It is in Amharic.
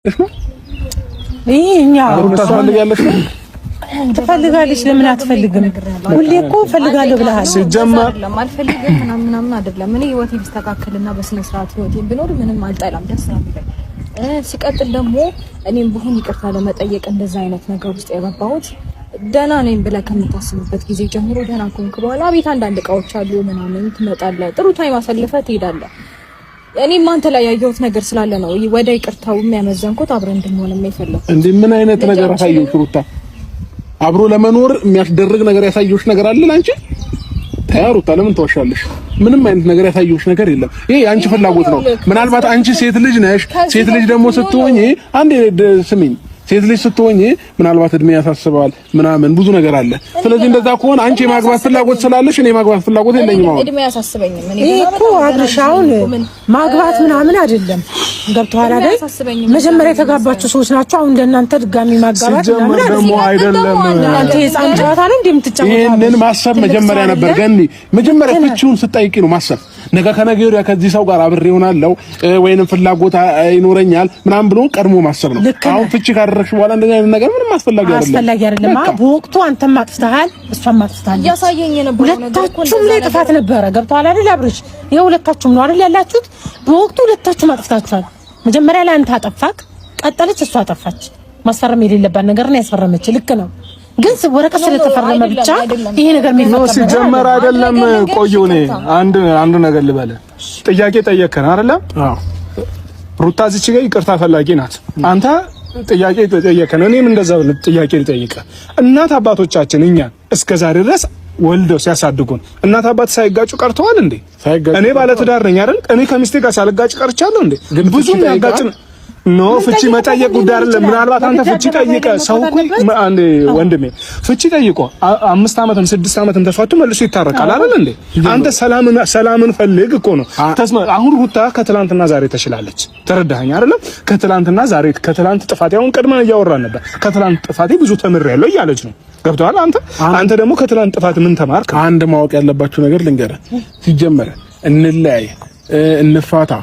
እኛ ትፈልጋለች ለምን አትፈልግም? ሁሌ እኮ ፈልጋለሁ ብለሃል። ሲጀመር አልፈልግም ምናምን አይደለም። እኔ ህይወቴ ቢስተካከልና በስነ ስርዓት ህይወቴን ብኖር ምንም አልጠላም፣ ደስ ነው የሚለኝ። ሲቀጥል ደግሞ እኔም ብሆን ይቅርታ ለመጠየቅ እንደዛ አይነት ነገር ውስጥ የገባሁት ደህና ነኝ ብለህ ከምታስብበት ጊዜ ጀምሮ ደህና ኮንክ በኋላ ቤት አንዳንድ እቃዎች አሉ ምናምን ትመጣለህ፣ ጥሩ ታይም አሳልፈህ ትሄዳለህ። እኔም አንተ ላይ ያየሁት ነገር ስላለ ነው ወደ ይቅርታው የሚያመዘንኩት፣ አብረን እንድንሆን የፈለኩት። እንዴ ምን አይነት ነገር አሳየሁሽ ሩታ? አብሮ ለመኖር የሚያስደርግ ነገር ያሳየሁሽ ነገር አለ ላንቺ? ታያሩታ ለምን ተወሻለሽ? ምንም አይነት ነገር ያሳየሁሽ ነገር የለም። ይሄ የአንቺ ፍላጎት ነው። ምናልባት አንቺ ሴት ልጅ ነሽ። ሴት ልጅ ደግሞ ስትሆኚ አንዴ ስሚኝ፣ ሴት ልጅ ስትሆኚ ምናልባት እድሜ ያሳስባል ምናምን ብዙ ነገር አለ። ስለዚህ እንደዛ ከሆነ አንቺ የማግባት ፍላጎት ስላለሽ እኔ የማግባት ፍላጎት የለኝም። አሁን እድሜ ያሳስበኝም እኔ እኮ አድርሻውን ማግባት ምናምን አይደለም። ገብቶሃል አይደል? መጀመሪያ የተጋባችሁ ሰዎች ናቸው። አሁን እንደናንተ ድጋሚ ማጋባት ምናምን ደግሞ አይደለም። አንተ የጻን ጨዋታ ነው እንደምትጫወተው። ይሄንን ማሰብ መጀመሪያ ነበር ገኒ። መጀመሪያ ፍቺውን ስጠይቂ ነው ማሰብ። ነገ ከነገ ወዲያ ከዚህ ሰው ጋር አብሬ እሆናለሁ ወይንም ፍላጎት ይኖረኛል ምናምን ብሎ ቀድሞ ማሰብ ነው። አሁን ፍቺ ካደረግሽ በኋላ እንደዚህ አይነት ነገር ምንም አስፈላጊ አይደለም። በወቅቱ አንተም አጥፍተሃል፣ እሷም አጥፍታለች። ያሳየኝ ነበር ነገር እኮ ሁለታችሁም ላይ ጥፋት ነበረ። ገብቶሃል አይደል አብርሽ? የሁለታችሁም ነው አይደል ያላችሁት? በወቅቱ ሁለታችሁም አጥፍታችኋል። መጀመሪያ ላይ አንተ አጠፋክ፣ ቀጠለች፣ እሷ አጠፋች። ማስፈረም የሌለባት ነገር ነው ያስፈረመች። ልክ ነው፣ ግን ወረቀት ስለተፈረመ ብቻ ይሄ ነገር የሚፈጠር ሲጀመር አይደለም። ቆየው እኔ አንድ ነገር ልበለ። ጥያቄ ጠየቀን አይደለም? አዎ ሩታ እዚች ጋር ይቅርታ ፈላጊ ናት። አንተ ጥያቄ ጠየቀን፣ እኔም እንደዛው ጥያቄ ልጠይቀ። እናት አባቶቻችን እኛን እስከዛሬ ድረስ ወልደው ሲያሳድጉን እናት አባት ሳይጋጩ ቀርተዋል እንዴ? እኔ ባለ ትዳር ነኝ አይደል? እኔ ከሚስቴ ጋር ሳልጋጭ ቀርቻለሁ እንዴ? ብዙ ያጋጭ ኖ ፍቺ መጠየቅ ጉዳይ አይደለም። ምናልባት አንተ ፍቺ ጠይቀ ሰው እኮ አንዴ ወንድሜ ፍቺ ጠይቆ 5 ዓመትም 6 ዓመትም ተፋቱ መልሶ ይታረቃል አይደል እንዴ? አንተ ሰላምን ፈልግ እኮ ነው። አሁን ሩታ ከትላንትና ዛሬ ተሽላለች። ተረዳኸኝ አይደለም? ከትላንትና ዛሬ ከትላንት ጥፋቴ አሁን ቀድመን እያወራን ነበር። ከትላንት ጥፋቴ ብዙ ተምሬያለሁ እያለች ነው። ገብቶሃል? አንተ ደግሞ ከትላንት ጥፋት ምን ተማርክ? አንድ ማወቅ ያለባችሁ ነገር ልንገርህ። ሲጀመር እንለያይ እንፋታ